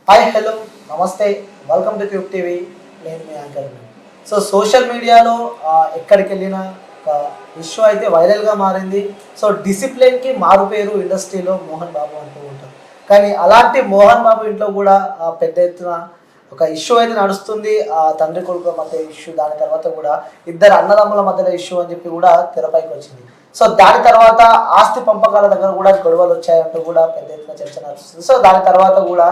Hi hello నమస్తే welcome to cube TV. నేను మీ anchor. So social మీడియాలో ఎక్కడికి వెళ్ళినా ఒక ఇష్యూ అయితే వైరల్గా మారింది. సో డిసిప్లిన్కి మారుపేరు ఇండస్ట్రీలో మోహన్ బాబు అంటూ ఉంటారు. కానీ అలాంటి మోహన్ బాబు ఇంట్లో కూడా పెద్ద ఎత్తున ఒక ఇష్యూ అయితే నడుస్తుంది. తండ్రి కొడుకుల మధ్య ఇష్యూ, దాని తర్వాత కూడా ఇద్దరు అన్నదమ్ముల మధ్యలో ఇష్యూ అని చెప్పి కూడా తెరపైకి వచ్చింది. సో దాని తర్వాత ఆస్తి పంపకాల దగ్గర కూడా గొడవలు వచ్చాయంటూ కూడా పెద్ద ఎత్తున చర్చ నడుస్తుంది. సో దాని తర్వాత కూడా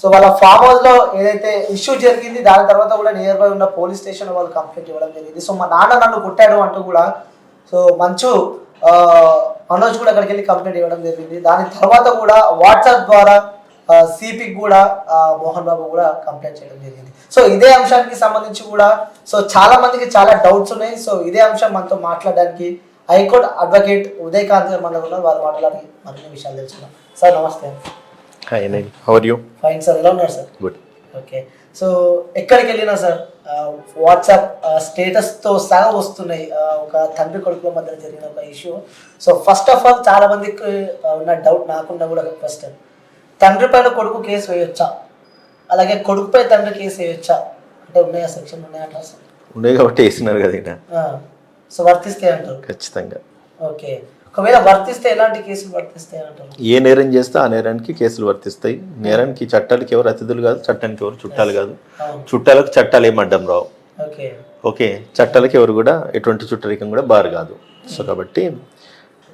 సో వాళ్ళ ఫామ్ హౌస్ లో ఏదైతే ఇష్యూ జరిగింది, దాని తర్వాత కూడా నియర్ బై ఉన్న పోలీస్ స్టేషన్ వాళ్ళు కంప్లైంట్ ఇవ్వడం జరిగింది. సో మా నాన్న నన్ను కొట్టాడు అంటూ కూడా సో మనోజ్ కూడా అక్కడికి వెళ్ళి కంప్లైంట్ ఇవ్వడం జరిగింది. దాని తర్వాత కూడా వాట్సాప్ ద్వారా సిపికి కూడా మోహన్ బాబు కూడా కంప్లైంట్ చేయడం జరిగింది. సో ఇదే అంశానికి సంబంధించి కూడా సో చాలా మందికి చాలా డౌట్స్ ఉన్నాయి. సో ఇదే అంశం మనతో మాట్లాడడానికి హైకోర్టు అడ్వకేట్ ఉదయకాంత్ గారు మనకు ఉన్నారు. వారు మాట్లాడి మరిన్ని విషయాలు తెలుసుకున్నాం. సార్ నమస్తే. హాయ్ అండి, how are you? Fine sir, ఎలా ఉన్నారు సార్? గుడ్. ఓకే. సో ఎక్కడికి వెళ్ళినా సార్ వాట్సాప్ స్టేటస్తో సహా వస్తున్నాయి ఒక తండ్రి కొడుకుల మధ్య జరిగిన ఒక issue. So first of all చాలా మందికి ఉన్న డౌట్, నాకున్నా కూడా ఒక క్వశ్చన్, తండ్రి పైన కొడుకు కేసు వేయొచ్చా, అలాగే కొడుకుపై తండ్రి కేసు వేయొచ్చా అంటే ఉన్నాయా, సెక్షన్ ఉన్నాయా అట్లా సార్? ఉన్నాయి కాబట్టి వేసినారు కదా. సో వర్తిస్తాయి అంటారు? ఖచ్చితంగా. ఓకే. ఒకవేళ వర్తిస్తే ఎలాంటి కేసులు వర్తిస్తాయి అంటారు? ఏ నేరం చేస్తే ఆ నేరానికి కేసులు వర్తిస్తాయి. నేరానికి చట్టాలకి ఎవరు అతిథులు కాదు, చట్టానికి ఎవరు చుట్టాలు కాదు. చుట్టాలకు చట్టాలు ఏం అడ్డం రావు. ఓకే, చట్టాలకి ఎవరు కూడా ఎటువంటి చుట్టరికం కూడా బారు కాదు. సో కాబట్టి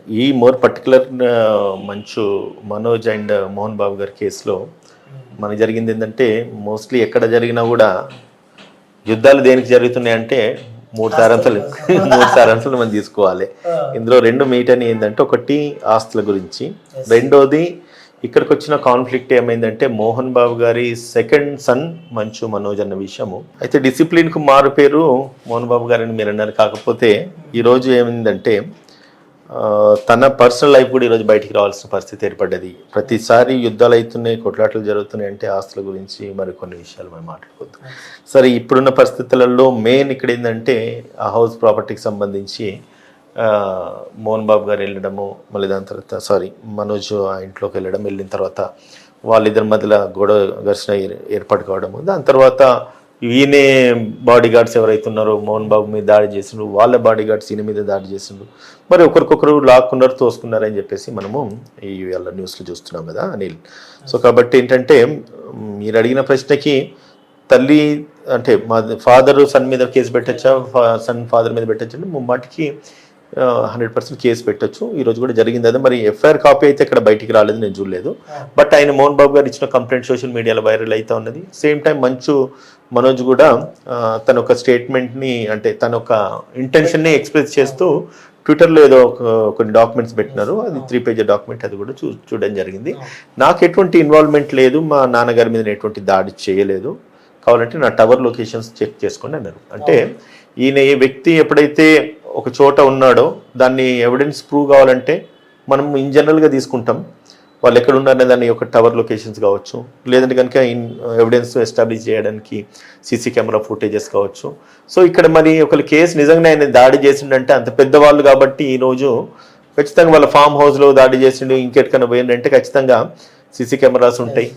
ఈ more particular Manchu Manoj and Mohan Babu గారి కేసులో మనకు జరిగింది ఏంటంటే, మోస్ట్లీ ఎక్కడ జరిగినా కూడా యుద్ధాలు దేనికి జరుగుతున్నాయి అంటే మూడు సారాంశాలు మనం తీసుకోవాలి. ఇందులో రెండు మీటని ఏంటంటే, ఒకటి ఆస్తుల గురించి, రెండోది ఇక్కడికి వచ్చిన కాన్ఫ్లిక్ట్ ఏమైందంటే మోహన్ బాబు గారి సెకండ్ సన్ మంచు మనోజ్ అన్న విషయము. అయితే డిసిప్లిన్కు మారు పేరు మోహన్ బాబు గారిని మీరు అన్నారు. కాకపోతే ఈరోజు ఏమైందంటే తన పర్సనల్ లైఫ్ కూడా ఈరోజు బయటికి రావాల్సిన పరిస్థితి ఏర్పడ్డది. ప్రతిసారి యుద్ధాలు అవుతున్నాయి, కొట్లాటలు జరుగుతున్నాయి అంటే ఆస్తుల గురించి మరికొన్ని విషయాలు మనం మాట్లాడుకోవద్దు. సరే, ఇప్పుడున్న పరిస్థితులలో మెయిన్ ఇక్కడ ఏంటంటే ఆ హౌస్ ప్రాపర్టీకి సంబంధించి మోహన్ బాబు గారు వెళ్ళడము, మళ్ళీ దాని తర్వాత మనోజ్ ఆ ఇంట్లోకి వెళ్ళిన తర్వాత వాళ్ళిద్దరి మధ్యలో గొడవ ఘర్షణ ఏర్పాటు కావడము, దాని తర్వాత ఈయనే బాడీ గార్డ్స్ ఎవరైతే ఉన్నారో మోహన్ బాబు మీద దాడి చేసిండ్రు, వాళ్ళ బాడీ గార్డ్స్ ఈయన మీద దాడి చేసిండ్రు, మరి ఒకరికొకరు లాక్కున్నారు, తోసుకున్నారని చెప్పేసి మనము ఈ వాళ్ళ న్యూస్లో చూస్తున్నాం కదా అనిల్. సో కాబట్టి ఏంటంటే మీరు అడిగిన ప్రశ్నకి తల్లి అంటే మా ఫాదర్ సన్ మీద కేసు పెట్టచ్చా, సన్ ఫాదర్ మీద పెట్టచ్చా అంటే ముమ్మాటికి 100% కేసు పెట్టచ్చు. ఈరోజు కూడా జరిగింది అదే. మరి ఎఫ్ఐఆర్ కాపీ అయితే ఇక్కడ బయటికి రాలేదు, నేను చూడలేదు. బట్ ఆయన మోహన్ బాబు గారు ఇచ్చిన కంప్లైంట్ సోషల్ మీడియాలో వైరల్ అవుతా ఉన్నది. సేమ్ టైం మనోజ్ కూడా తన ఒక స్టేట్మెంట్ని అంటే తన ఒక ఇంటెన్షన్ని ఎక్స్ప్రెస్ చేస్తూ ట్విట్టర్లో ఏదో కొన్ని డాక్యుమెంట్స్ పెట్టినారు. అది 3 పేజీ డాక్యుమెంట్, అది కూడా చూడడం జరిగింది. నాకు ఎటువంటి ఇన్వాల్వ్మెంట్ లేదు, మా నాన్నగారి మీద ఎటువంటి దాడి చేయలేదు, కావాలంటే నా టవర్ లొకేషన్స్ చెక్ చేసుకోండి అన్నారు. అంటే ఈయన ఈ వ్యక్తి ఎప్పుడైతే ఒక చోట ఉన్నాడో దాన్ని ఎవిడెన్స్ ప్రూవ్ కావాలంటే మనం ఇన్ జనరల్గా తీసుకుంటాం, వాళ్ళు ఎక్కడ ఉన్నారనే దాన్ని ఒక టవర్ లొకేషన్స్ కావచ్చు, లేదంటే కనుక ఎవిడెన్స్ ఎస్టాబ్లిష్ చేయడానికి సీసీ కెమెరా ఫుటేజెస్ కావచ్చు. సో ఇక్కడ మరి ఒకళ్ళు కేసు నిజంగా ఆయన దాడి చేసిండంటే అంత పెద్దవాళ్ళు కాబట్టి ఈరోజు ఖచ్చితంగా వాళ్ళ ఫామ్ హౌస్లో దాడి చేసిండు, ఇంకెక్కడికైనా పోయిందంటే ఖచ్చితంగా సీసీ కెమెరాస్ ఉంటాయి.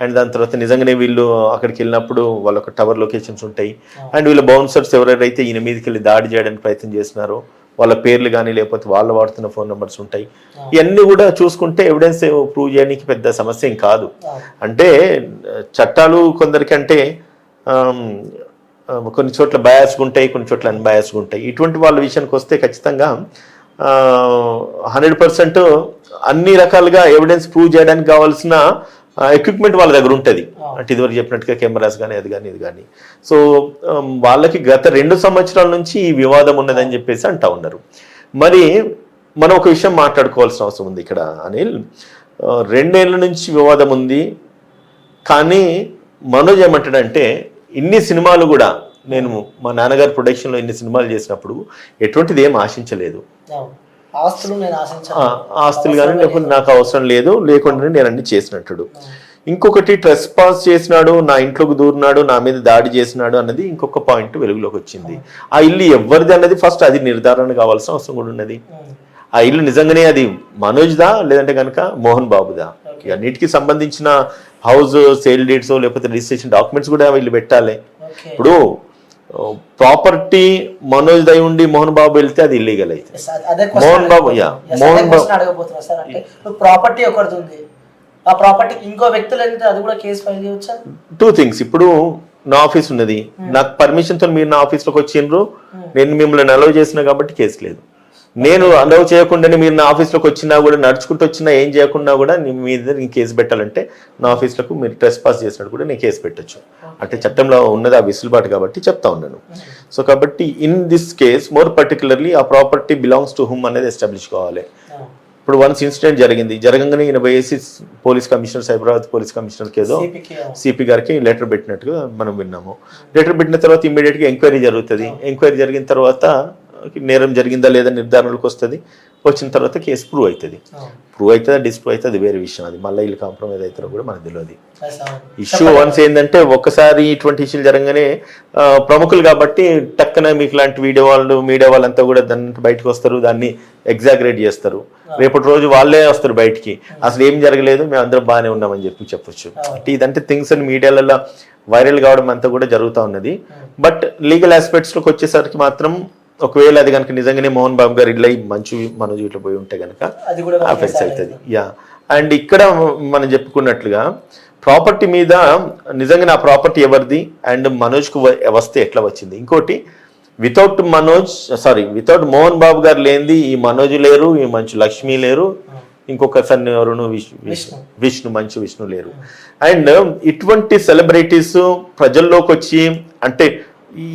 అండ్ దాని తర్వాత నిజంగానే వీళ్ళు అక్కడికి వెళ్ళినప్పుడు వాళ్ళ ఒక టవర్ లొకేషన్స్ ఉంటాయి. అండ్ వీళ్ళ బౌన్సర్స్ ఎవరైతే ఈయన మీదకి వెళ్ళి దాడి చేయడానికి ప్రయత్నం చేస్తున్నారో వాళ్ళ పేర్లు కానీ లేకపోతే వాళ్ళు వాడుతున్న ఫోన్ నెంబర్స్ ఉంటాయి. ఇవన్నీ కూడా చూసుకుంటే ఎవిడెన్స్ ప్రూవ్ చేయడానికి పెద్ద సమస్య ఏం కాదు. అంటే చట్టాలు కొందరికి అంటే కొన్ని చోట్ల బయాస్గా ఉంటాయి, కొన్ని చోట్ల అన్బయాస్గా ఉంటాయి. ఇటువంటి వాళ్ళ విషయానికి వస్తే ఖచ్చితంగా 100% అన్ని రకాలుగా ఎవిడెన్స్ ప్రూవ్ చేయడానికి కావాల్సిన ఎక్విప్మెంట్ వాళ్ళ దగ్గర ఉంటుంది. అంటే ఇదివరకు చెప్పినట్టుగా కెమెరాస్ కానీ అది కానీ ఇది కానీ. సో వాళ్ళకి గత 2 సంవత్సరాల నుంచి ఈ వివాదం ఉన్నదని చెప్పేసి అంటా ఉన్నారు. మరి మనం ఒక విషయం మాట్లాడుకోవాల్సిన అవసరం ఉంది ఇక్కడ అనిల్. 2 ఏళ్ళ నుంచి వివాదం ఉంది, కానీ మనోజ్ ఏమంటాడంటే ఇన్ని సినిమాలు కూడా నేను మా నాన్నగారి ప్రొడక్షన్లో ఇన్ని సినిమాలు చేసినప్పుడు ఎటువంటిది ఏం ఆశించలేదు, ఆస్తులు కానీ లేకపోతే నాకు అవసరం లేదు, లేకుండానే నేను అన్ని చేసినట్టు. ఇంకొకటి ట్రెస్ పాస్ చేసినాడు, నా ఇంట్లోకి దూరినాడు, నా మీద దాడి చేసినాడు అన్నది ఇంకొక పాయింట్ వెలుగులోకి వచ్చింది. ఆ ఇల్లు ఎవరిది అన్నది ఫస్ట్ అది నిర్ధారణ కావాల్సిన అవసరం కూడా ఉన్నది. ఆ ఇల్లు నిజంగానే అది మనోజ్దా లేదంటే కనుక మోహన్ బాబుదా, అన్నిటికీ సంబంధించిన హౌస్ సేల్ డీడ్స్ లేకపోతే రిజిస్ట్రేషన్ డాక్యుమెంట్స్ కూడా వీళ్ళు పెట్టాలి. ఓకే ఇప్పుడు ప్రాపర్టీ మనోజ్ దయ ఉండి మోహన్ బాబు వెళ్తే అది ఇల్లీగల్ అయితే. అదే మోహన్ బాబు మోహన్ బాబు అడగబోతున్నా సార్, అంటే ప్రాపర్టీ ఒకటి ఉంది, ఆ ప్రాపర్టీకి ఇంకో వ్యక్తులు అయితే అది కూడా కేసు ఫైల్ చేయవచ్చా? 2 things. ఇప్పుడు నా ఆఫీస్ ఉన్నది, నాకు పర్మిషన్ తో మీరు నా ఆఫీస్లోకి వచ్చిండ్రు, నేను మిమ్మల్ని అలౌ చేసినా కాబట్టి కేసు లేదు. నేను అలౌ చేయకుండానే మీరు నా ఆఫీస్లోకి వచ్చినా కూడా, నడుచుకుంటూ వచ్చినా, ఏం చేయకుండా కూడా మీ మీద నేను కేసు పెట్టాలంటే నా ఆఫీస్లకు మీరు ట్రెస్ పాస్ చేసినట్టు కూడా నేను కేసు పెట్టచ్చు. అంటే చట్టంలో ఉన్నది ఆ వెసులుబాటు కాబట్టి చెప్తా ఉన్నాను. సో కాబట్టి in this case more particularly ఆ ప్రాపర్టీ బిలాంగ్స్ టు హుమ్ అనేది ఎస్టాబ్లిష్ కావాలి. ఇప్పుడు వన్స్ ఇన్సిడెంట్ జరగంగానే ఈయన పోయేసి పోలీస్ కమిషనర్, సైబరాబాద్ పోలీస్ కమిషనర్కి ఏదో సిపి గారికి లెటర్ పెట్టినట్టుగా మనం విన్నాము. లెటర్ పెట్టిన తర్వాత ఇమ్మీడియట్గా ఎంక్వైరీ జరుగుతుంది. ఎంక్వైరీ జరిగిన తర్వాత నేరం జరిగిందా లేదా నిర్ధారణలకు వస్తుంది. వచ్చిన తర్వాత కేసు ప్రూవ్ అవుతుంది. ప్రూవ్ అవుతుందా డిస్ప్రూవ్ అవుతుంది వేరే విషయం. అది మళ్ళీ వీళ్ళు కాంప్రమైజ్ అవుతారో కూడా మనకు తెలియదు. ఇష్యూ వన్స్ ఏంటంటే ఒక్కసారి ఇటువంటి ఇష్యూలు జరగగానే ప్రముఖులు కాబట్టి టక్కన మీకు లాంటి మీడియా వాళ్ళంతా కూడా దాన్ని బయటకు వస్తారు, దాన్ని ఎగ్జాగరేట్ చేస్తారు. రేపటి రోజు వాళ్ళే వస్తారు బయటికి, అసలు ఏం జరగలేదు, మేము అందరం బాగానే ఉన్నామని చెప్పొచ్చు. అంటే ఇదంటే థింగ్స్ అని మీడియాలలో వైరల్ కావడం అంతా కూడా జరుగుతూ ఉన్నది. బట్ లీగల్ ఆస్పెక్ట్స్లోకి వచ్చేసరికి మాత్రం ఒకవేళ అది కనుక నిజంగానే మోహన్ బాబు గారు ఇట్లా మంచు మనోజ్ ఇట్లా పోయి ఉంటే కనుక అఫెక్ట్స్ అవుతుంది. అండ్ ఇక్కడ మనం చెప్పుకున్నట్లుగా ప్రాపర్టీ మీద నిజంగా ఆ ప్రాపర్టీ ఎవరిది అండ్ మనోజ్కు వస్తే ఎట్లా వచ్చింది. ఇంకోటి వితౌట్ మోహన్ బాబు గారు లేనిది ఈ మనోజ్ లేరు, ఈ మంచు లక్ష్మి లేరు, ఇంకొక సన్ ఎవరు విష్ణు లేరు. అండ్ ఇటువంటి సెలబ్రిటీస్ ప్రజల్లోకి వచ్చి అంటే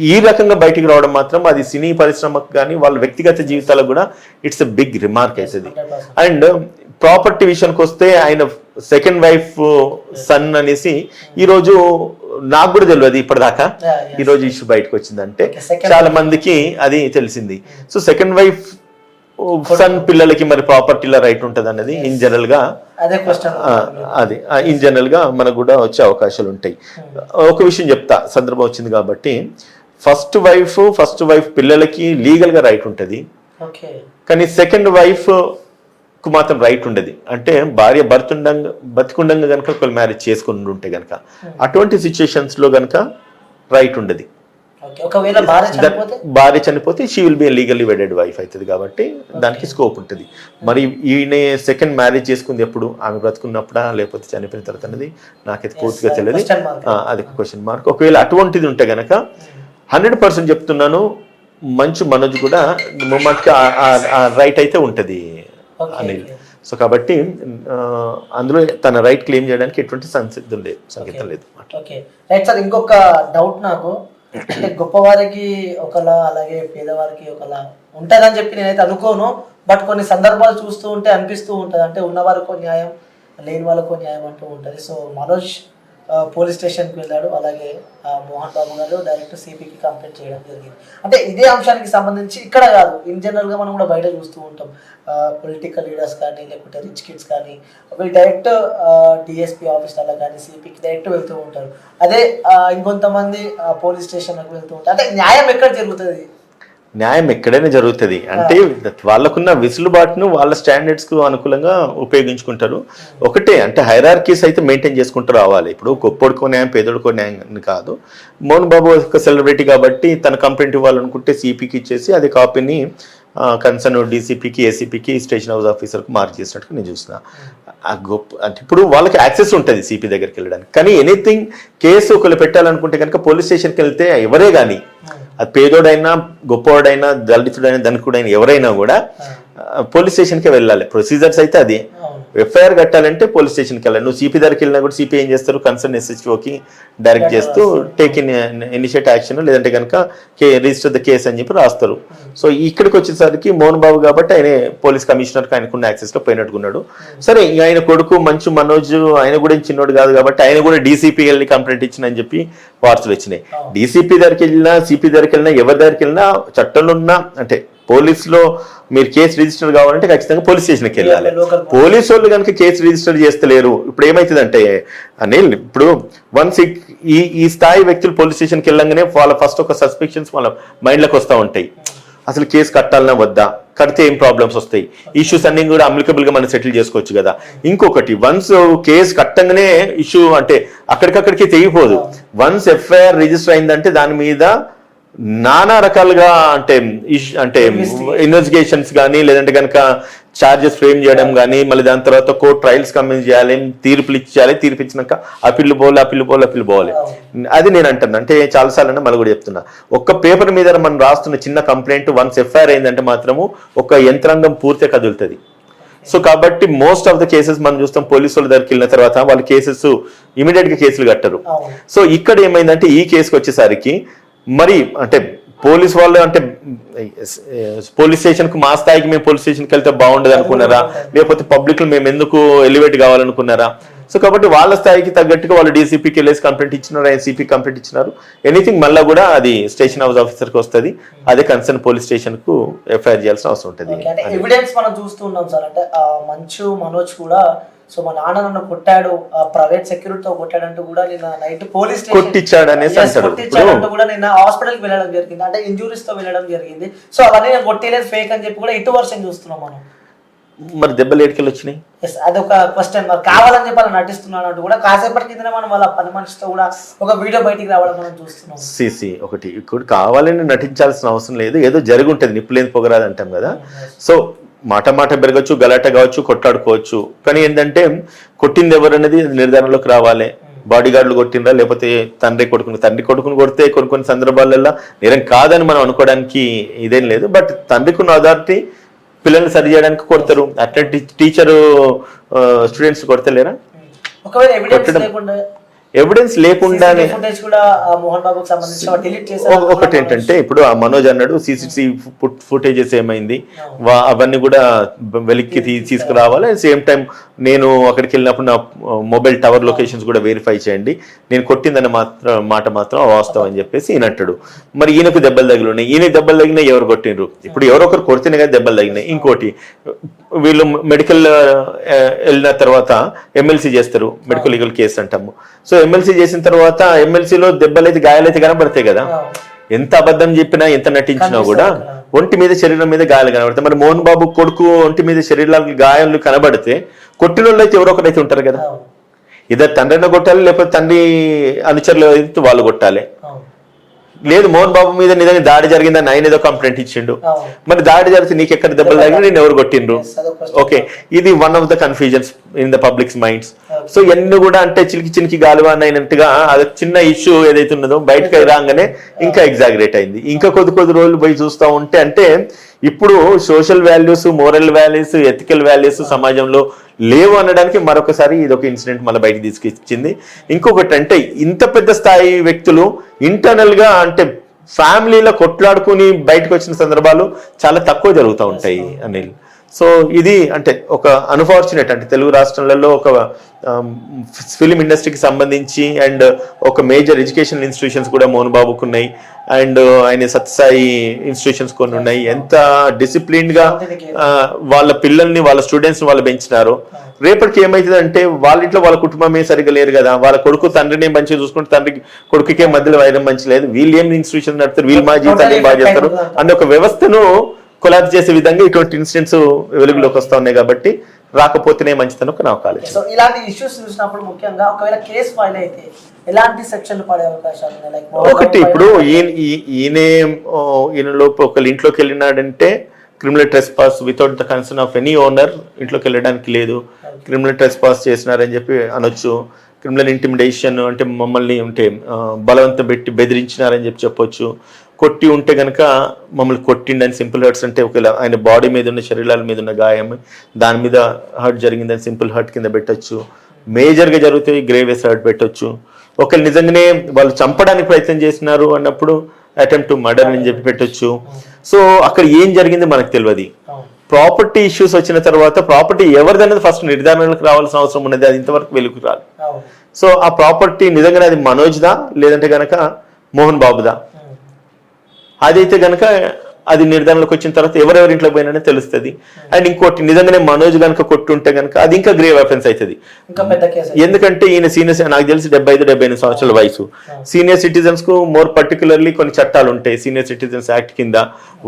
ఈ రకంగా బయటికి రావడం మాత్రం అది సినీ పరిశ్రమకు కానీ వాళ్ళ వ్యక్తిగత జీవితాలకు కూడా ఇట్స్ ఎ బిగ్ రిమార్క్ అవుతుంది. అండ్ ప్రాపర్టీ విషయానికి వస్తే ఆయన సెకండ్ వైఫ్ సన్ అనేసి ఈరోజు నాకు కూడా తెలియదు ఇప్పటిదాకా, ఈరోజు ఇష్యూ బయటకు వచ్చిందంటే చాలా మందికి అది తెలిసింది. సో సెకండ్ వైఫ్ సన్ పిల్లలకి మరి ప్రాపర్టీలో రైట్ ఉంటుంది అన్నది ఇన్ జనరల్ గా మనకు కూడా వచ్చే అవకాశాలు ఉంటాయి. ఒక విషయం చెప్తా, సందర్భం వచ్చింది కాబట్టి, ఫస్ట్ వైఫ్ పిల్లలకి లీగల్ గా రైట్ ఉంటుంది, కానీ సెకండ్ వైఫ్ కు మాత్రం రైట్ ఉండదు. అంటే భార్య బతికుండంగా కనుక ఒకళ్ళు మ్యారేజ్ చేసుకుని ఉంటే కనుక అటువంటి సిచ్యుయేషన్స్ లో కనుక రైట్ ఉండదు. భార్య చనిపోతే she will be legally wedded wife అవుతుంది కాబట్టి దానికి స్కోప్ ఉంటుంది. మరి ఈయన సెకండ్ మ్యారేజ్ చేసుకుంది ఎప్పుడు, ఆమె బ్రతుకున్నప్పుడా లేకపోతే చనిపోయిన తర్వాత అనేది నాకైతే పూర్తిగా తెలియదు. అది క్వశ్చన్ మార్క్. ఒకవేళ అటువంటిది ఉంటే గనక 100% చెప్తున్నాను, మంచు మనోజ్ కూడా మొమ్మటికి రైట్ అయితే ఉంటుంది అనిల్. సో కాబట్టి అందులో తన రైట్ క్లెయిమ్ చేయడానికి ఎటువంటి సంకేతం లేదు. ఇంకొక డౌట్ నాకు, అంటే గొప్పవారికి ఒకలా అలాగే పేదవారికి ఒకలా ఉంటుందని చెప్పి నేనైతే అనుకోను. బట్ కొన్ని సందర్భాలు చూస్తూ ఉంటే అనిపిస్తూ ఉంటుంది, అంటే ఉన్నవారికో న్యాయం లేని వాళ్ళకో న్యాయం అంటూ ఉంటుంది. సో మనోజ్ పోలీస్ స్టేషన్కి వెళ్ళాడు, అలాగే మోహన్ బాబు గారు డైరెక్ట్ సిపికి కంప్లైంట్ చేయడం జరిగింది. అంటే ఇదే అంశానికి సంబంధించి ఇక్కడ కాదు, ఇన్ జనరల్గా మనం కూడా బయట చూస్తూ ఉంటాం, పొలిటికల్ లీడర్స్ కానీ లేకపోతే రిచ్ కిడ్స్ కానీ వీళ్ళు డైరెక్ట్ డిఎస్పీ ఆఫీస్లలో కానీ సిపికి డైరెక్ట్ వెళ్తూ ఉంటారు. అదే ఇంకొంతమంది పోలీస్ స్టేషన్లకు వెళ్తూ ఉంటారు. అంటే న్యాయం ఎక్కడ జరుగుతుంది? న్యాయం ఎక్కడైనా జరుగుతుంది. అంటే వాళ్ళకున్న వెసులుబాటును వాళ్ళ స్టాండర్డ్స్ కు అనుకూలంగా ఉపయోగించుకుంటారు. ఒకటే అంటే హైరార్కీస్ అయితే మెయింటైన్ చేసుకుంటూ రావాలి. ఇప్పుడు గొప్పోడుకో న్యాయం పేదోడుకో న్యాయం కాదు. మోహన్ బాబు ఒక సెలబ్రిటీ కాబట్టి తన కంప్లైంట్ ఇవ్వాలనుకుంటే సిపికి ఇచ్చేసి అదే కాపీని కన్సర్న్ డీసీపీకి ఏసీపీకి స్టేషన్ హౌస్ ఆఫీసర్కి మార్క్ చేసినట్టు నేను చూసిన. గొప్ప అంటే ఇప్పుడు వాళ్ళకి యాక్సెస్ ఉంటుంది సిపి దగ్గరికి వెళ్ళడానికి. కానీ ఎనీథింగ్ కేసు ఒకళ్ళు పెట్టాలనుకుంటే కనుక పోలీస్ స్టేషన్కి వెళ్తే ఎవరే కానీ, అది పేదోడైనా గొప్పవాడైనా దళితుడైనా ధనికుడైనా ఎవరైనా కూడా పోలీస్ స్టేషన్కే వెళ్ళాలి. ప్రొసీజర్స్ అయితే అది. ఎఫ్ఐఆర్ కట్టాలంటే పోలీస్ స్టేషన్కి వెళ్ళాలి. నువ్వు సిపి దగ్గరికి వెళ్ళినా కూడా సిపి ఏం చేస్తారు, కన్సర్న్ ఎస్హెచ్ఓకి డైరెక్ట్ చేస్తూ టేక్ ఇనిషియేట్ యాక్షన్ లేదంటే కనుక రిజిస్టర్ ద కేసు అని చెప్పి రాస్తారు. సో ఇక్కడికి వచ్చేసరికి మోహన్ బాబు కాబట్టి ఆయన పోలీస్ కమిషనర్కి ఆయనకున్న యాక్సెస్లో పోయినట్టుకున్నాడు. సరే, ఆయన కొడుకు మంచు మనోజ్ ఆయన కూడా చిన్నోడు కాదు కాబట్టి ఆయన కూడా డీసీపీ వెళ్ళి కంప్లైంట్ ఇచ్చిందని చెప్పి వార్తలు వచ్చినాయి. డీసీపీ దగ్గరికి వెళ్ళినా సిపి దగ్గరికి వెళ్ళినా ఎవరి దగ్గరికి వెళ్ళినా చట్టంలో ఉన్న అంటే పోలీసులో మీరు కేసు రిజిస్టర్ కావాలంటే ఖచ్చితంగా పోలీస్ స్టేషన్కి వెళ్ళాలి. పోలీసు వాళ్ళు కనుక కేసు రిజిస్టర్ చేస్తలేరు. ఇప్పుడు ఏమవుతుందంటే అనిల్, ఇప్పుడు వన్స్ ఈ స్థాయి వ్యక్తులు పోలీస్ స్టేషన్కి వెళ్ళంగానే వాళ్ళ ఫస్ట్ ఒక సస్పెక్షన్స్ వాళ్ళ మైండ్లోకి వస్తూ ఉంటాయి. అసలు కేసు కట్టాలన్నా వద్దా, కడితే ఏం ప్రాబ్లమ్స్ వస్తాయి, ఇష్యూస్ అన్ని కూడా అప్లికబుల్ గా మనం సెటిల్ చేసుకోవచ్చు కదా. ఇంకొకటి, వన్స్ కేసు కట్టంగానే ఇష్యూ అంటే అక్కడికక్కడికి తెగిపోదు. వన్స్ ఎఫ్ఐఆర్ రిజిస్టర్ అయిందంటే దాని మీద నానా రకాలుగా అంటే ఇన్వెస్టిగేషన్స్ కానీ, లేదంటే కనుక ఛార్జెస్ ఫ్రేమ్ చేయడం కానీ, మళ్ళీ దాని తర్వాత కోర్ట్ ట్రయల్స్ కమిట్ చేయాలి, తీర్పులు ఇచ్చేయాలి, తీర్పు ఇచ్చినాక అప్పీల్ పోవాలి. అది నేను అంటాను. అంటే చాలాసార్లు మళ్ళీ కూడా చెప్తున్నా, ఒక్క పేపర్ మీద మనం రాస్తున్న చిన్న కంప్లైంట్ వన్స్ ఎఫ్ఐఆర్ అయిందంటే మాత్రము ఒక యంత్రాంగం పూర్తిగా కదులుతుంది. సో కాబట్టి మోస్ట్ ఆఫ్ ద కేసెస్ మనం చూస్తాం, పోలీసు వాళ్ళ దగ్గరికి వెళ్ళిన తర్వాత వాళ్ళు కేసెస్ ఇమీడియట్ గా కేసులు కట్టరు. సో ఇక్కడ ఏమైందంటే ఈ కేసుకి వచ్చేసరికి మరి అంటే పోలీస్ వాళ్ళు అంటే పోలీస్ స్టేషన్ కు మా స్థాయికి మేము పోలీస్ స్టేషన్కి వెళ్తే బాగుండదు అనుకున్నారా, లేకపోతే పబ్లిక్ లో మేము ఎందుకు ఎలివేట్ కావాలనుకున్నారా? సో కాబట్టి వాళ్ళ స్థాయికి తగ్గట్టుగా వాళ్ళు డీసీపీకి వెళ్ళేసి కంప్లైంట్ ఇచ్చినారు, ఐసీపీ కంప్లైంట్ ఇచ్చినారు. ఎనీథింగ్ మళ్ళీ కూడా అది స్టేషన్ హౌస్ ఆఫీసర్కి వస్తుంది, అదే కన్సర్న్ పోలీస్ స్టేషన్ కు ఎఫ్ఐఆర్ చేయాల్సిన అవసరం ఉంటుంది. ఎవిడెన్స్ మనం చూస్తున్నాం సార్. అంటే మంచు మనోజ్ కూడా సో మా నాన్న నన్ను కొట్టాడు, ప్రైవేట్ సెక్యూరిటీతో కొట్టాడంటూ కూడా నిన్న నైట్ పోలీస్ కొట్టించాడు అనేసి కొట్టించాడంటూ కూడా నిన్న హాస్పిటల్ కి వెళ్ళడం జరిగింది, అంటే ఇంజురీస్ తో వెళ్ళడం జరిగింది. సో అవన్నీ నేను కొట్టేలేదు, ఫేక్ అని చెప్పి కూడా ఇటు వర్షన్ చూస్తున్నాం మనం. మరి దెబ్బలు ఏడుకెళ్ళి వచ్చినాయి, అదొక క్వశ్చన్. మరి కావాలని చెప్పి అలా నటిస్తున్నాడు కూడా. కాసేపటి కింద మనం వాళ్ళ పని మనిషితో కూడా ఒక వీడియో బయటికి రావడం మనం చూస్తున్నాం. సిసి ఒకటి ఇప్పుడు కావాలని నటించాల్సిన అవసరం లేదు, ఏదో జరిగి ఉంటుంది, నిప్పులేని పొగరాదు అంటాం కదా. సో మాట పెరగచ్చు, గలాట కావచ్చు, కొట్లాడుకోవచ్చు, కానీ ఏంటంటే కొట్టింది ఎవరు అనేది నిర్ధారణలోకి రావాలి. బాడీ గార్డులు కొట్టినరా, లేకపోతే తండ్రి కొడుకుని కొడితే కొన్ని సందర్భాలలో నేరం కాదని మనం అనుకోవడానికి ఇదేం లేదు. బట్ తండ్రికి అథారిటీ పిల్లల్ని సరి చేయడానికి కొడతారు, అట్లా టీచరు స్టూడెంట్స్ కొడతలేరా? ఎవిడెన్స్ లేకుండానే ఒకటి ఏంటంటే ఇప్పుడు ఆ మనోజ్ అన్నాడు సీసీటీవీ ఫుటేజెస్ ఏమైంది అవన్నీ కూడా వెలిక్కి తీసుకురావాలి. సేమ్ టైం నేను అక్కడికి వెళ్ళినప్పుడు నా మొబైల్ టవర్ లొకేషన్స్ కూడా వెరిఫై చేయండి, నేను కొట్టిందన్న మాట మాత్రం అవాస్తవం అని చెప్పేసి ఈయన అంటాడు. మరి ఈయనకు దెబ్బలు తగిలినాయి, ఈయనకు దెబ్బలు తగిలినాయి, ఎవరు కొట్టినరు? ఇప్పుడు ఎవరో ఒకరు కొడితేనే కదా దెబ్బలు తగిలినాయి. ఇంకోటి, వీళ్ళు మెడికల్ వెళ్ళిన తర్వాత ఎమ్మెల్సీ చేస్తారు, మెడికల్ లీగల్ కేసు అంటాము. సో ఎమ్మెల్సీ చేసిన తర్వాత ఎమ్మెల్సీలో దెబ్బలైతే గాయాలైతే కనబడతాయి కదా. ఎంత అబద్ధం చెప్పినా ఎంత నటించినా కూడా ఒంటి మీద శరీరం మీద గాయాలు కనబడతాయి. మరి మోహన్ బాబు కొడుకు ఒంటి మీద శరీరాలకు గాయాలు కనబడితే కొట్టిన వాళ్ళు అయితే ఎవరో ఒకరైతే ఉంటారు కదా. ఇద్దరు తండ్రిని కొట్టాలి, లేకపోతే తండ్రి అనుచరులు అయితే వాళ్ళు కొట్టాలి. లేదు మోహన్ బాబు మీద నిజంగా దాడి జరిగిందని ఆయన ఏదో కంప్లైంట్ ఇచ్చిండు, మరి దాడి జరిగితే నీకు ఎక్కడ దెబ్బలు తగిన, నేను ఎవరు కొట్టిండ్రు? ఓకే, ఇది one of the confusions in the public's minds. So ఇవన్నీ కూడా అంటే చినికి గాలివాన్ అయినట్టుగా అది చిన్న ఇష్యూ ఏదైతే ఉన్నదో బయటకు రాగానే ఇంకా ఎగ్జాగరేట్ అయింది. ఇంకా కొద్ది రోజులు పోయి చూస్తూ ఉంటే అంటే ఇప్పుడు social values, moral values, ethical values సమాజంలో లేవు అనడానికి మరొకసారి ఇది ఒక ఇన్సిడెంట్ మళ్ళీ బయటకు తీసుకొచ్చింది. ఇంకొకటి అంటే ఇంత పెద్ద స్థాయి వ్యక్తులు ఇంటర్నల్ గా అంటే ఫ్యామిలీలో కొట్లాడుకుని బయటకు వచ్చిన సందర్భాలు చాలా తక్కువ జరుగుతూ ఉంటాయి అనిల్. సో ఇది అంటే ఒక అన్ఫార్చునేట్, అంటే తెలుగు రాష్ట్రాలలో ఒక ఫిలిం ఇండస్ట్రీకి సంబంధించి అండ్ ఒక మేజర్ ఎడ్యుకేషనల్ ఇన్స్టిట్యూషన్స్ కూడా మోహన్ బాబుకు ఉన్నాయి, అండ్ ఆయన సత్సాయి ఇన్స్టిట్యూషన్స్ కొన్ని ఉన్నాయి. ఎంత డిసిప్లిన్డ్ గా వాళ్ళ పిల్లల్ని, వాళ్ళ స్టూడెంట్స్ వాళ్ళు పెంచినారు. రేపటికి ఏమైతుందంటే వాళ్ళ ఇంట్లో వాళ్ళ కుటుంబమే సరిగ్గా లేరు కదా, వాళ్ళ కొడుకు తండ్రిని మంచిగా చూసుకుంటే తండ్రికి కొడుకుకే మధ్యలో వైరం మంచి లేదు, వీళ్ళు ఏం ఇన్స్టిట్యూషన్ నడుపుతారు, వీళ్ళు మా జీవితాన్ని బాగా చేస్తారు అనే ఒక వ్యవస్థను కొలాబ్ చేసే విధంగా ఇటువంటి ఇన్సిడెంట్స్ వెలుగులోకి వస్తా ఉన్నాయి. కాబట్టి రాకపోతేనే మంచిదని ఒక నాకు ఆలోచన. సో ఇలాంటి ఇష్యూస్ చూసినప్పుడు ముఖ్యంగా ఒకవేళ కేసు ఫైల్ అయితే ఎలాంటి సెక్షన్లు పడే అవకాశాలు ఉన్నాయి? ఒకటి, ఇప్పుడు ఈయనలో ఒకళ్ళ ఇంట్లోకి వెళ్ళినాడంటే criminal trespass without the concern of any owner ఇంట్లోకి వెళ్ళడానికి లేదు, క్రిమినల్ ట్రెస్పాస్ చేసినారని చెప్పి అనొచ్చు. క్రిమినల్ ఇంటిమిడేషన్ అంటే మమ్మల్ని ఉంటే బలవంతం పెట్టి బెదిరించినారని చెప్పొచ్చు. కొట్టి ఉంటే కనుక మమ్మల్ని కొట్టిండని సింపుల్ హర్ట్స్ అంటే ఒకవేళ ఆయన బాడీ మీద ఉన్న శరీరాల మీద ఉన్న గాయం దాని మీద హర్ట్ జరిగిందని సింపుల్ హర్ట్ కింద పెట్టచ్చు. మేజర్గా జరిగితే గ్రేవియస్ హర్ట్ పెట్టచ్చు. ఒకవేళ నిజంగానే వాళ్ళు చంపడానికి ప్రయత్నం చేసినారు అన్నప్పుడు అటెంప్ట్ టు మర్డర్ అని చెప్పి పెట్టచ్చు. సో అక్కడ ఏం జరిగింది మనకు తెలియదు. ప్రాపర్టీ ఇష్యూస్ వచ్చిన తర్వాత ప్రాపర్టీ ఎవరిదనేది ఫస్ట్ నిర్ధారణకు రావాల్సిన అవసరం ఉన్నది, అది ఇంతవరకు వెలుగు రాదు. సో ఆ ప్రాపర్టీ నిజంగానే అది మనోజ్దా లేదంటే గనక మోహన్ బాబుదా, అదైతే గనక అది నిర్ధారణలోకి వచ్చిన తర్వాత ఎవరెవరి ఇంట్లో పోయినా తెలుస్తుంది. అండ్ ఇంకోటి నిజంగానే మనోజ్ కనుక కొట్టుంటే కనుక అది ఇంకా గ్రేవ్ అఫెన్స్ అవుతుంది. ఎందుకంటే ఈయన సీనియర్స్ నాకు తెలిసి 75-78 సంవత్సరాల వయసు. సీనియర్ సిటిజన్స్ కు మోర్ పర్టికులర్లీ కొన్ని చట్టాలు ఉంటాయి. సీనియర్ సిటిజన్స్ యాక్ట్ కింద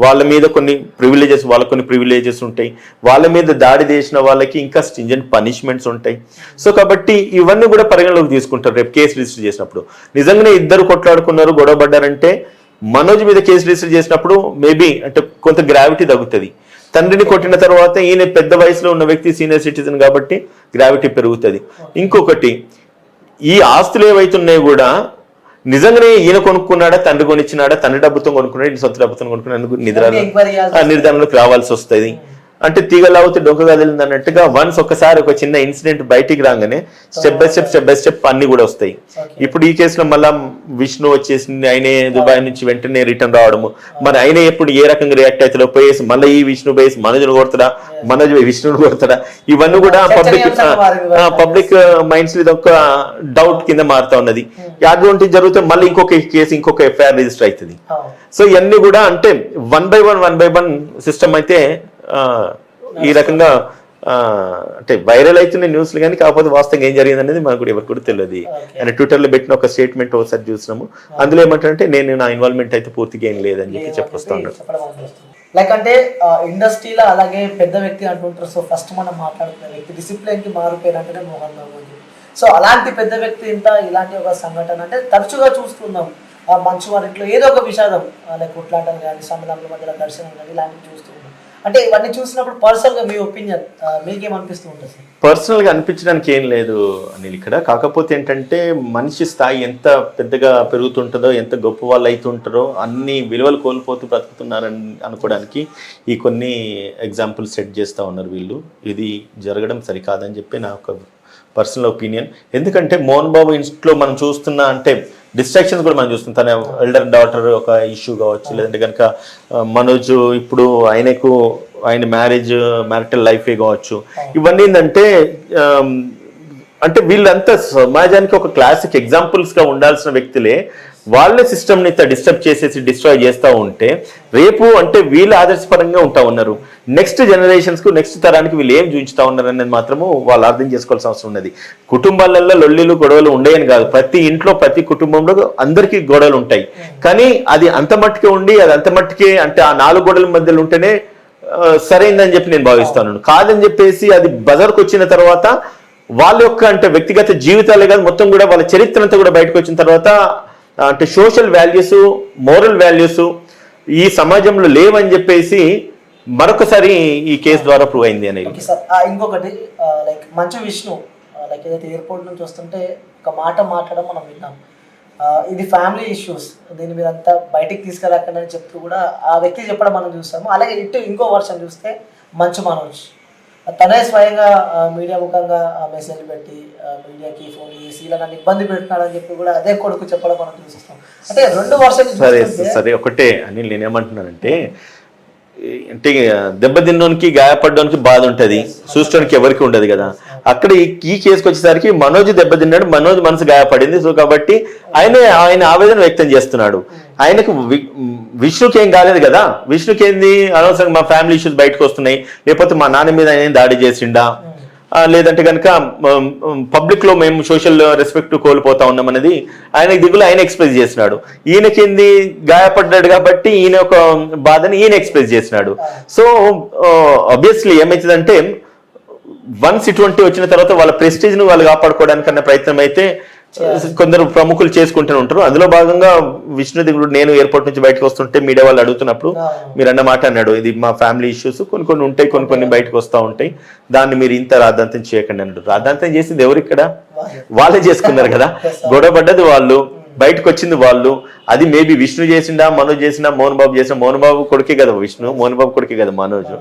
వాళ్ళ మీద కొన్ని ప్రివిలేజెస్, వాళ్ళకి కొన్ని ప్రివిలేజెస్ ఉంటాయి. వాళ్ళ మీద దాడి చేసిన వాళ్ళకి ఇంకా స్ట్రింజెంట్ పనిష్మెంట్స్ ఉంటాయి. సో కాబట్టి ఇవన్నీ కూడా పరిగణలోకి తీసుకుంటారు రేపు కేసు రిజిస్టర్ చేసినప్పుడు. నిజంగానే ఇద్దరు కొట్లాడుకున్నారు, గొడవ పడ్డారంటే మనోజ్ మీద కేసు రిజిస్టర్ చేసినప్పుడు మేబీ అంటే కొంత గ్రావిటీ తగ్గుతుంది. తండ్రిని కొట్టిన తర్వాత ఈయన పెద్ద వయసులో ఉన్న వ్యక్తి సీనియర్ సిటిజన్ కాబట్టి గ్రావిటీ పెరుగుతుంది. ఇంకొకటి, ఈ ఆస్తులు ఏవైతున్నాయి కూడా నిజంగానే ఈయన కొనుక్కున్నాడా, తండ్రి కొనిచ్చినాడా, తండ్రి డబ్బుతో కొనుక్కున్నాడా, ఈయన సొంత డబ్బుతో కొనుక్కున్నాడు, నిర్ధారణలోకి రావాల్సి వస్తుంది. అంటే తీగలావుతే డొంక కదిలింది అన్నట్టుగా వన్స్ ఒకసారి ఒక చిన్న ఇన్సిడెంట్ బయటికి రాగానే స్టెప్ బై స్టెప్ అన్ని కూడా వస్తాయి. ఇప్పుడు ఈ కేసులో మళ్ళా విష్ణు వచ్చేసి ఆయనే దుబాయ్ నుంచి వెంటనే రిటర్న్ రావడము, మరి ఆయన ఎప్పుడు ఏ రకంగా రియాక్ట్ అవుతాడో పోయేసి మళ్ళీ ఈ విష్ణు పోయేసి మనోజ్ను కొడతాడా, మనోజ్ విష్ణుని కొడతాడా, ఇవన్నీ కూడా పబ్లిక్ మైండ్స్ ఇది ఒక డౌట్ కింద మారుతా ఉన్నది. అటువంటి జరిగితే మళ్ళీ ఇంకొక కేసు, ఇంకొక ఎఫ్ఐఆర్ రిజిస్టర్ అవుతుంది. సో ఇవన్నీ కూడా అంటే వన్ బై వన్ సిస్టమ్ అయితే ఈ రకంగా అంటే వైరల్ అవుతున్న న్యూస్లు కానీ, కాకపోతే వాస్తవంగా ఏం జరిగింది అనేది మనకు కూడా ఎవరికి కూడా తెలియదు. ఆయన ట్విట్టర్లో పెట్టిన ఒక స్టేట్మెంట్ ఒకసారి చూసినాము. అందులో ఏమంటారంటే నేను నా ఇన్వాల్వ్మెంట్ అయితే పూర్తిగా ఏం లేదని చెప్పి చెప్పొస్తాను. లైక్ అంటే ఇండస్ట్రీలో అలాగే పెద్ద వ్యక్తి అంటుంటారు. సో ఫస్ట్ మనం మాట్లాడుతున్న వ్యక్తి డిసిప్లిన్ కి మారిపోయినట్టుగా మోహన్ బాబు. సో అలాంటి పెద్ద వ్యక్తి ఇంత ఇలాంటి ఒక సంఘటన అంటే తరచుగా చూస్తున్నాం. మంచు వారింట్లో ఏదో ఒక విషాదం, లైక్ కొట్లాటలు కానీ, సమాధానాల మధ్యలో దర్శనం కానీ ఇలాంటివి చూస్తున్నాం. అంటే ఇవన్నీ చూసినప్పుడు పర్సనల్ గా మీ ఒపీనియన్ మీకేమనిపిస్తూ ఉంటుంది సార్? పర్సనల్ గా అనిపించడానికి ఏం లేదు అనిల్ ఇక్కడ. కాకపోతే ఏంటంటే మనిషి స్థాయి ఎంత పెద్దగా పెరుగుతుంటుందో, ఎంత గొప్ప వాళ్ళు అవుతుంటారో, అన్ని విలువలు కోల్పోతూ బ్రతుకుతున్నారని అనుకోవడానికి ఈ కొన్ని ఎగ్జాంపుల్స్ సెట్ చేస్తూ ఉన్నారు వీళ్ళు. ఇది జరగడం సరికాదని చెప్పి నా ఒక పర్సనల్ ఒపీనియన్. ఎందుకంటే మోహన్ బాబు ఇంట్లో మనం చూస్తున్న అంటే డిస్ట్రాక్షన్స్ కూడా మనం చూస్తున్నాం. తన ఎల్డర్ డాటర్ ఒక ఇష్యూ కావచ్చు, లేదంటే కనుక మనోజ్ ఇప్పుడు ఆయన మ్యారిటల్ లైఫే కావచ్చు. ఇవన్నీ ఏంటంటే అంటే వీళ్ళంతా సమాజానికి ఒక క్లాసిక్ ఎగ్జాంపుల్స్గా ఉండాల్సిన వ్యక్తులే వాళ్ళే సిస్టమ్ని డిస్టర్బ్ చేసేసి డిస్ట్రాయ్ చేస్తూ ఉంటే రేపు అంటే వీళ్ళు ఆదర్శపరంగా ఉంటా ఉన్నారు. నెక్స్ట్ జనరేషన్స్కు, నెక్స్ట్ తరానికి వీళ్ళు ఏం చూపించుతా ఉన్నారు అనేది మాత్రము వాళ్ళు అర్థం చేసుకోవాల్సిన అవసరం ఉన్నది. కుటుంబాలలో లొల్లిలు గొడవలు ఉండేయని కాదు, ప్రతి ఇంట్లో ప్రతి కుటుంబంలో అందరికీ గొడవలు ఉంటాయి. కానీ అది అంత మట్టుకే ఉండి అది అంత మట్టుకే అంటే ఆ 4 గోడల మధ్యలో ఉంటేనే సరైందని చెప్పి నేను భావిస్తాను. కాదని చెప్పేసి అది బజార్కు వచ్చిన తర్వాత వాళ్ళ యొక్క అంటే వ్యక్తిగత జీవితాలే కాదు మొత్తం కూడా వాళ్ళ చరిత్ర అంతా కూడా బయటకు వచ్చిన తర్వాత అంటే సోషల్ వాల్యూస్, మోరల్ వాల్యూస్ ఈ సమాజంలో లేవని చెప్పేసి మరొకసారి ఈ కేసు ద్వారా ప్రూవ్ అయింది అనేది. ఇంకొకటి లైక్ మంచు విష్ణు లైక్ ఏదైతే ఎయిర్పోర్ట్ నుంచి వస్తుంటే ఒక మాట మాట్లాడడం మనం విన్నాం. ఇది ఫ్యామిలీ ఇష్యూస్, దీన్ని మీరంతా బయటికి తీసుకురాకండి అని చెప్తూ కూడా ఆ వ్యక్తి చెప్పడం మనం చూస్తాము. అలాగే ఇంకో వర్షన్ చూస్తే మంచు మనోజ్ తనే స్వయంగా మీడియా ముఖంగా మెసేజ్ పెట్టి మీడియాకి ఫోన్ చేసి ఇలా నన్ను ఇబ్బంది పెడుతున్నాడని చెప్పి కూడా అదే కొడుకు చెప్పడం మనం చూస్తాం. అంటే 2 వర్షాలు సరే ఒకటే అని నేనేమంటున్నానంటే అంటే దెబ్బతిన్నోనికి గాయపడ్డానికి బాధ ఉంటుంది, చూసుకోవడానికి ఎవరికి ఉండదు కదా. అక్కడ ఈ కేసుకి వచ్చేసరికి మనోజ్ దెబ్బతిన్నాడు, మనోజ్ మనసు గాయపడింది. సో కాబట్టి ఆయన ఆవేదన వ్యక్తం చేస్తున్నాడు. ఆయనకు విష్ణుకి ఏం కాలేదు కదా. విష్ణుకి ఏంది అనవసరంగా మా ఫ్యామిలీ ఇష్యూస్ బయటకు వస్తున్నాయి, లేకపోతే మా నాన్న మీద ఆయన దాడి చేసిండా, లేదంటే కనుక పబ్లిక్ లో మేము సోషల్ రెస్పెక్ట్ కోల్పోతా ఉన్నాం అనేది ఆయన దిగులు ఆయన ఎక్స్ప్రెస్ చేసినాడు. ఈయనకింది గాయపడ్డాడు కాబట్టి ఈయన ఒక బాధని ఈయన ఎక్స్ప్రెస్ చేసినాడు. సో ఆబ్వియస్లీ ఏమవుతుందంటే వన్స్ ఇటువంటి వచ్చిన తర్వాత వాళ్ళ ప్రెస్టీజ్ ను వాళ్ళు కాపాడుకోవడానికి అన్న ప్రయత్నం అయితే కొందరు ప్రముఖులు చేసుకుంటూనే ఉంటారు. అందులో భాగంగా విష్ణు దిగుడు నేను ఎయిర్పోర్ట్ నుంచి బయటకు వస్తుంటే మీడియా వాళ్ళు అడుగుతున్నప్పుడు మీరు అన్న మాట అన్నాడు, ఇది మా ఫ్యామిలీ ఇష్యూస్ కొన్ని ఉంటాయి, కొన్ని బయటకు వస్తూ ఉంటాయి, దాన్ని మీరు ఇంత రాద్ధాంతం చేయకండి అన్నాడు. రాద్ధాంతం చేసింది ఎవరు ఇక్కడ? వాళ్ళే చేసుకున్నారు కదా. గొడవ పడ్డది వాళ్ళు, బయటకు వచ్చింది వాళ్ళు. అది మేబీ విష్ణు చేసిండా, మనోజ్ చేసిండా, మోహన్ బాబు చేసిన మోహన్ బాబు కొడుకే కదా విష్ణు, మోహన్ బాబు కొడుకే కదా మనోజ్.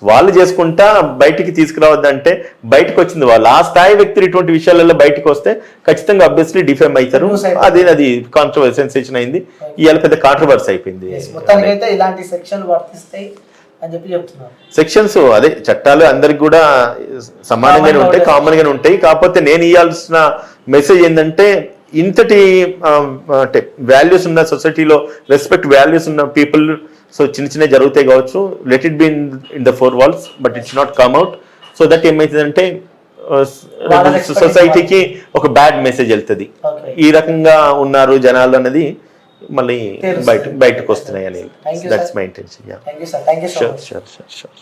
వాళ్ళు చేసుకుంటా బయటికి తీసుకురావద్దంటే బయటకు వచ్చింది వాళ్ళు. ఆ స్థాయి వ్యక్తులు ఇటువంటి విషయాలలో బయటకు వస్తే ఖచ్చితంగా అబ్వియస్లీ డిఫేమ్ అవుతారు. అది కాంట్రవర్సీ సెన్సేషన్ అయింది, ఇవాళ పెద్ద కాంట్రవర్సీ అయిపోయింది. సెక్షన్స్ అదే చట్టాలు అందరికి కూడా సమానంగానే ఉంటాయి, కామన్ గానే ఉంటాయి. కాకపోతే నేను ఇవ్వాల్సిన మెసేజ్ ఏంటంటే ఇంతటి అంటే వాల్యూస్ ఉన్న సొసైటీలో రెస్పెక్ట్ వాల్యూస్ ఉన్న పీపుల్ సో చిన్న చిన్న జరుగుతాయి కావచ్చు, let it be in the 4 walls, but it's not come out. So that ఏమవుతుందంటే సొసైటీకి ఒక బ్యాడ్ మెసేజ్ వెళ్తుంది, ఈ రకంగా ఉన్నారు జనాలు అనేది మళ్ళీ బయటకు వస్తున్నాయి అనేది. That's my intention. Thank you sir, thank you so much. Sure.